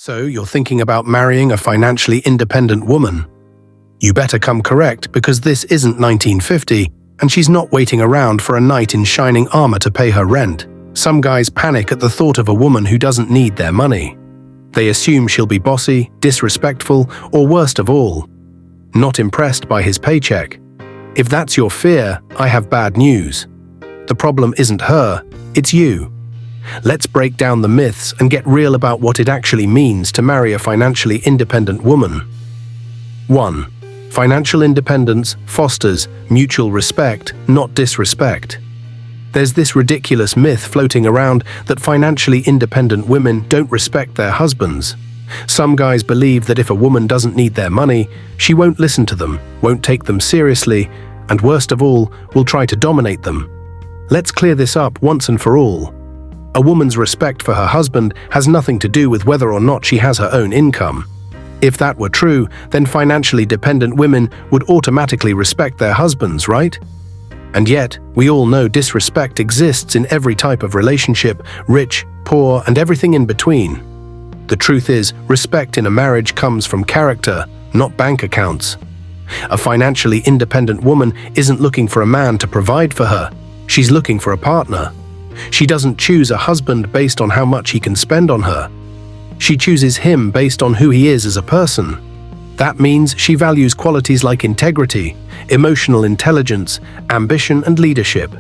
So you're thinking about marrying a financially independent woman? You better come correct, because this isn't 1950 and she's not waiting around for a knight in shining armor to pay her rent. Some guys panic at the thought of a woman who doesn't need their money. They assume she'll be bossy, disrespectful, or worst of all, not impressed by his paycheck. If that's your fear, I have bad news. The problem isn't her, it's you. Let's break down the myths and get real about what it actually means to marry a financially independent woman. 1. Financial independence fosters mutual respect, not disrespect. There's this ridiculous myth floating around that financially independent women don't respect their husbands. Some guys believe that if a woman doesn't need their money, she won't listen to them, won't take them seriously, and worst of all, will try to dominate them. Let's clear this up once and for all. A woman's respect for her husband has nothing to do with whether or not she has her own income. If that were true, then financially dependent women would automatically respect their husbands, right? And yet, we all know disrespect exists in every type of relationship, rich, poor, and everything in between. The truth is, respect in a marriage comes from character, not bank accounts. A financially independent woman isn't looking for a man to provide for her. She's looking for a partner. She doesn't choose a husband based on how much he can spend on her. She chooses him based on who he is as a person. That means she values qualities like integrity, emotional intelligence, ambition, and leadership,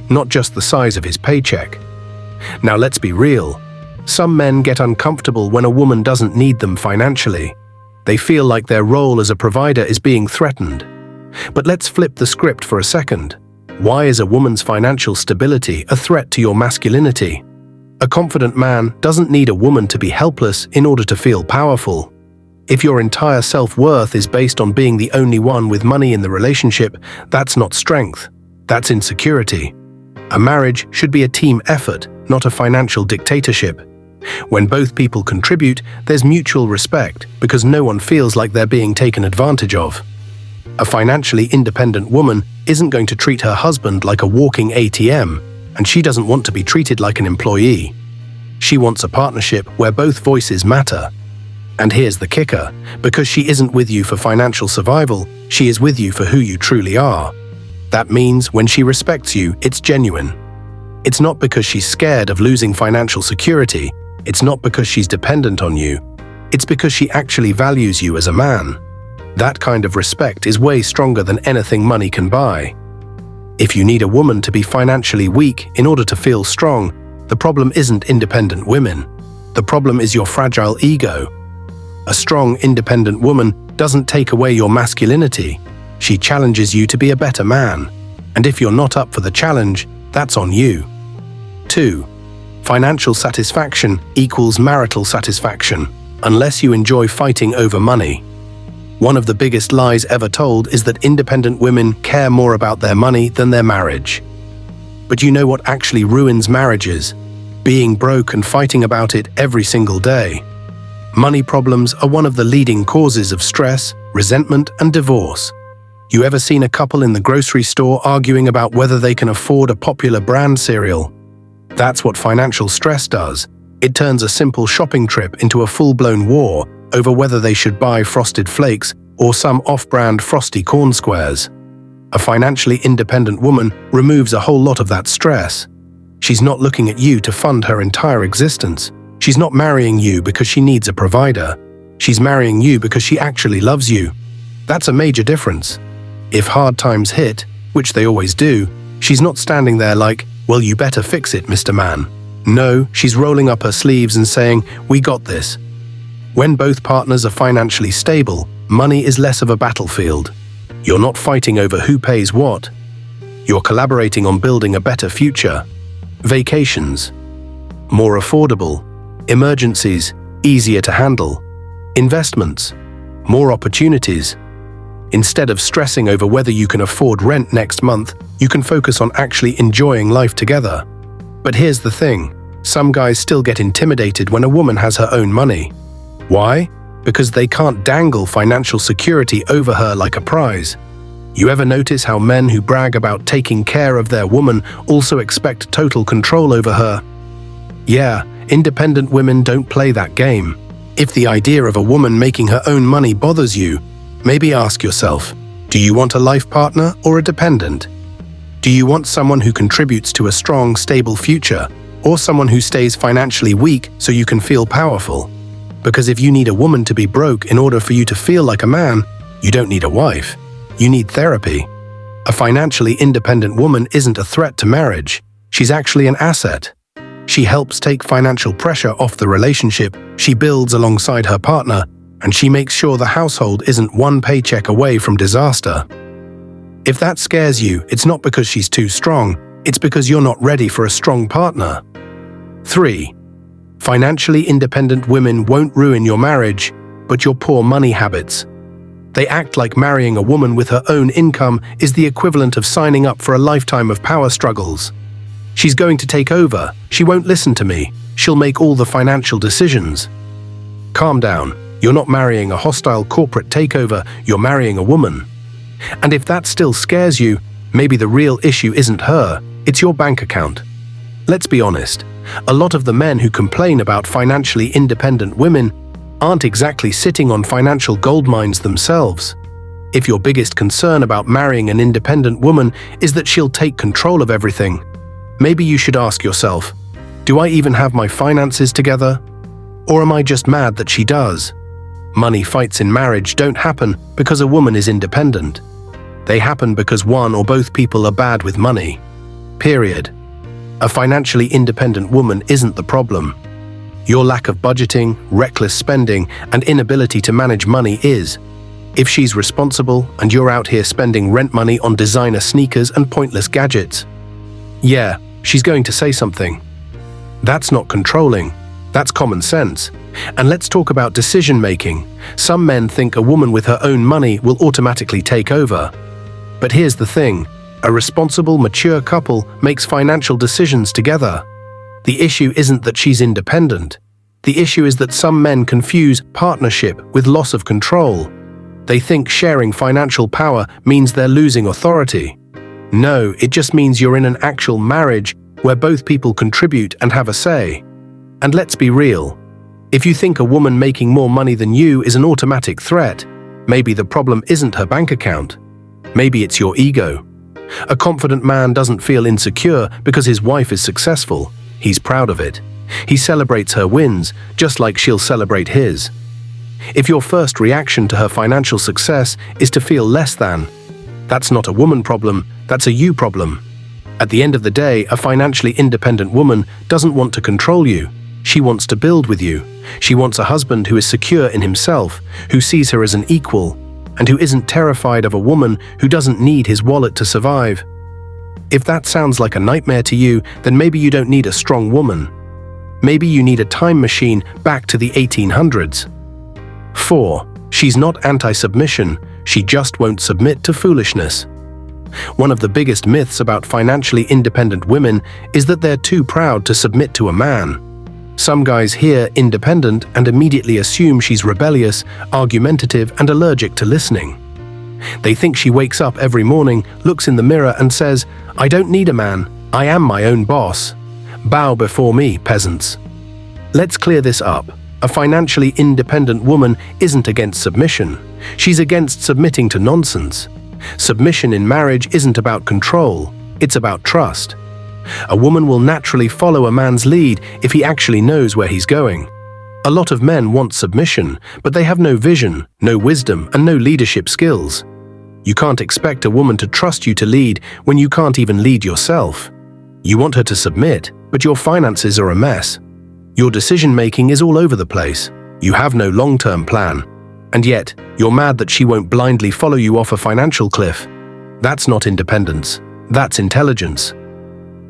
not just the size of his paycheck. Now let's be real. Some men get uncomfortable when a woman doesn't need them financially. They feel like their role as a provider is being threatened. But let's flip the script for a second. Why is a woman's financial stability a threat to your masculinity? A confident man doesn't need a woman to be helpless in order to feel powerful. If your entire self-worth is based on being the only one with money in the relationship, that's not strength, that's insecurity. A marriage should be a team effort, not a financial dictatorship. When both people contribute, there's mutual respect because no one feels like they're being taken advantage of. A financially independent woman isn't going to treat her husband like a walking ATM, and she doesn't want to be treated like an employee. She wants a partnership where both voices matter. And here's the kicker: because she isn't with you for financial survival, she is with you for who you truly are. That means when she respects you, it's genuine. It's not because she's scared of losing financial security. It's not because she's dependent on you. It's because she actually values you as a man. That kind of respect is way stronger than anything money can buy. If you need a woman to be financially weak in order to feel strong, the problem isn't independent women. The problem is your fragile ego. A strong, independent woman doesn't take away your masculinity. She challenges you to be a better man. And if you're not up for the challenge, that's on you. 2. Financial satisfaction equals marital satisfaction, unless you enjoy fighting over money. One of the biggest lies ever told is that independent women care more about their money than their marriage. But you know what actually ruins marriages? Being broke and fighting about it every single day. Money problems are one of the leading causes of stress, resentment, and divorce. You ever seen a couple in the grocery store arguing about whether they can afford a popular brand cereal? That's what financial stress does. It turns a simple shopping trip into a full-blown war over whether they should buy Frosted Flakes or some off-brand Frosty Corn Squares. A financially independent woman removes a whole lot of that stress. She's not looking at you to fund her entire existence. She's not marrying you because she needs a provider. She's marrying you because she actually loves you. That's a major difference. If hard times hit, which they always do, she's not standing there like, "Well, you better fix it, Mr. Man." No, she's rolling up her sleeves and saying, "We got this." When both partners are financially stable, money is less of a battlefield. You're not fighting over who pays what. You're collaborating on building a better future. Vacations, more affordable. Emergencies, easier to handle. Investments, more opportunities. Instead of stressing over whether you can afford rent next month, you can focus on actually enjoying life together. But here's the thing, some guys still get intimidated when a woman has her own money. Why? Because they can't dangle financial security over her like a prize. You ever notice how men who brag about taking care of their woman also expect total control over her? Yeah, independent women don't play that game. If the idea of a woman making her own money bothers you, maybe ask yourself, do you want a life partner or a dependent? Do you want someone who contributes to a strong, stable future, or someone who stays financially weak so you can feel powerful? Because if you need a woman to be broke in order for you to feel like a man, you don't need a wife. You need therapy. A financially independent woman isn't a threat to marriage. She's actually an asset. She helps take financial pressure off the relationship she builds alongside her partner, and she makes sure the household isn't one paycheck away from disaster. If that scares you, it's not because she's too strong, it's because you're not ready for a strong partner. 3. Financially independent women won't ruin your marriage, but your poor money habits. They act like marrying a woman with her own income is the equivalent of signing up for a lifetime of power struggles. She's going to take over, she won't listen to me, she'll make all the financial decisions. Calm down, you're not marrying a hostile corporate takeover, you're marrying a woman. And if that still scares you, maybe the real issue isn't her, it's your bank account. Let's be honest, a lot of the men who complain about financially independent women aren't exactly sitting on financial gold mines themselves. If your biggest concern about marrying an independent woman is that she'll take control of everything, maybe you should ask yourself, do I even have my finances together? Or am I just mad that she does? Money fights in marriage don't happen because a woman is independent. They happen because one or both people are bad with money. Period. A financially independent woman isn't the problem. Your lack of budgeting, reckless spending, and inability to manage money is. If she's responsible and you're out here spending rent money on designer sneakers and pointless gadgets, yeah, she's going to say something. That's not controlling. That's common sense. And let's talk about decision-making. Some men think a woman with her own money will automatically take over. But here's the thing. A responsible, mature couple makes financial decisions together. The issue isn't that she's independent. The issue is that some men confuse partnership with loss of control. They think sharing financial power means they're losing authority. No, it just means you're in an actual marriage where both people contribute and have a say. And let's be real. If you think a woman making more money than you is an automatic threat, maybe the problem isn't her bank account. Maybe it's your ego. A confident man doesn't feel insecure because his wife is successful. He's proud of it. He celebrates her wins, just like she'll celebrate his. If your first reaction to her financial success is to feel less than, that's not a woman problem, that's a you problem. At the end of the day, a financially independent woman doesn't want to control you. She wants to build with you. She wants a husband who is secure in himself, who sees her as an equal, and who isn't terrified of a woman who doesn't need his wallet to survive. If that sounds like a nightmare to you, then maybe you don't need a strong woman. Maybe you need a time machine back to the 1800s. 4. She's not anti-submission, she just won't submit to foolishness. One of the biggest myths about financially independent women is that they're too proud to submit to a man. Some guys hear independent and immediately assume she's rebellious, argumentative, and allergic to listening. They think she wakes up every morning, looks in the mirror and says, "I don't need a man, I am my own boss. Bow before me, peasants." Let's clear this up. A financially independent woman isn't against submission. She's against submitting to nonsense. Submission in marriage isn't about control, it's about trust. A woman will naturally follow a man's lead if he actually knows where he's going. A lot of men want submission, but they have no vision, no wisdom, and no leadership skills. You can't expect a woman to trust you to lead when you can't even lead yourself. You want her to submit, but your finances are a mess. Your decision-making is all over the place. You have no long-term plan. And yet, you're mad that she won't blindly follow you off a financial cliff. That's not independence. That's intelligence.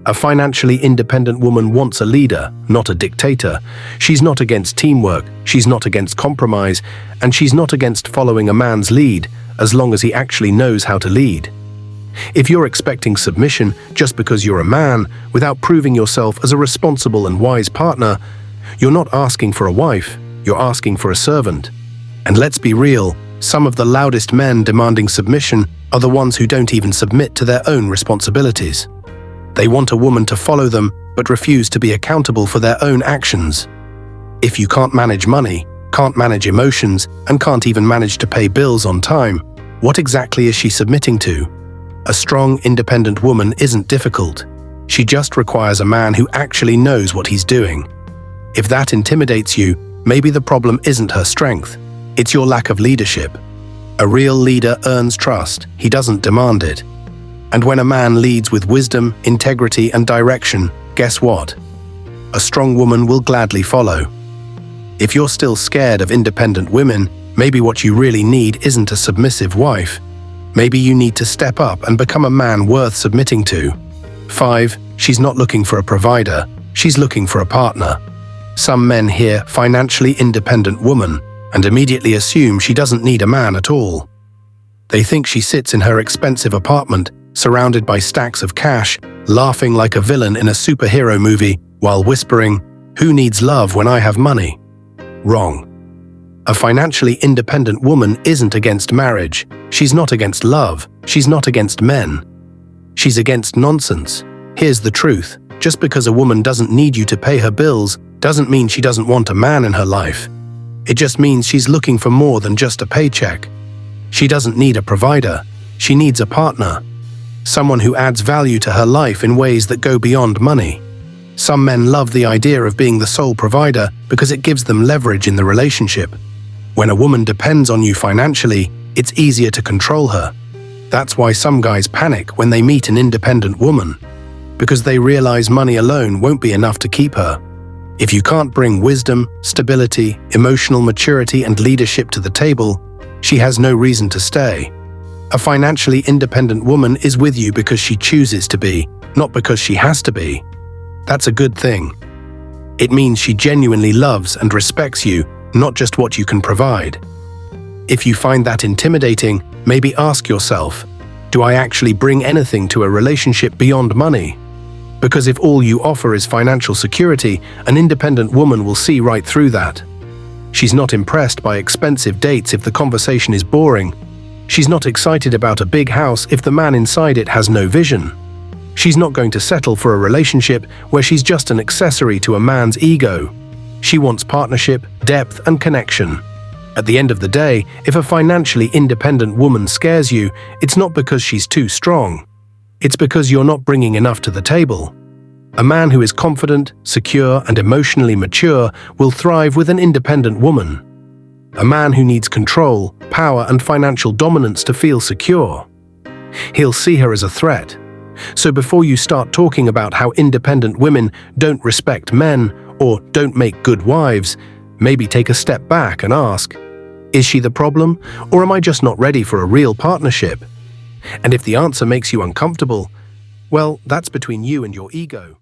A financially independent woman wants a leader, not a dictator. She's not against teamwork, she's not against compromise, and she's not against following a man's lead, as long as he actually knows how to lead. If you're expecting submission just because you're a man, without proving yourself as a responsible and wise partner, you're not asking for a wife, you're asking for a servant. And let's be real, some of the loudest men demanding submission are the ones who don't even submit to their own responsibilities. They want a woman to follow them, but refuse to be accountable for their own actions. If you can't manage money, can't manage emotions, and can't even manage to pay bills on time, what exactly is she submitting to? A strong, independent woman isn't difficult. She just requires a man who actually knows what he's doing. If that intimidates you, maybe the problem isn't her strength. It's your lack of leadership. A real leader earns trust, he doesn't demand it. And when a man leads with wisdom, integrity, and direction, guess what? A strong woman will gladly follow. If you're still scared of independent women, maybe what you really need isn't a submissive wife. Maybe you need to step up and become a man worth submitting to. 5. She's not looking for a provider, she's looking for a partner. Some men hear financially independent woman and immediately assume she doesn't need a man at all. They think she sits in her expensive apartment, surrounded by stacks of cash, laughing like a villain in a superhero movie while whispering, "Who needs love when I have money?" Wrong. A financially independent woman isn't against marriage, she's not against love, she's not against men. She's against nonsense. Here's the truth, just because a woman doesn't need you to pay her bills doesn't mean she doesn't want a man in her life. It just means she's looking for more than just a paycheck. She doesn't need a provider, she needs a partner. Someone who adds value to her life in ways that go beyond money. Some men love the idea of being the sole provider because it gives them leverage in the relationship. When a woman depends on you financially, it's easier to control her. That's why some guys panic when they meet an independent woman, because they realize money alone won't be enough to keep her. If you can't bring wisdom, stability, emotional maturity, and leadership to the table, she has no reason to stay. A financially independent woman is with you because she chooses to be, not because she has to be. That's a good thing. It means she genuinely loves and respects you, not just what you can provide. If you find that intimidating, maybe ask yourself, do I actually bring anything to a relationship beyond money? Because if all you offer is financial security, an independent woman will see right through that. She's not impressed by expensive dates if the conversation is boring. She's not excited about a big house if the man inside it has no vision. She's not going to settle for a relationship where she's just an accessory to a man's ego. She wants partnership, depth, and connection. At the end of the day, if a financially independent woman scares you, it's not because she's too strong. It's because you're not bringing enough to the table. A man who is confident, secure, and emotionally mature will thrive with an independent woman. A man who needs control, power, and financial dominance to feel secure. He'll see her as a threat. So before you start talking about how independent women don't respect men or don't make good wives, maybe take a step back and ask, is she the problem, or am I just not ready for a real partnership? And if the answer makes you uncomfortable, well, that's between you and your ego.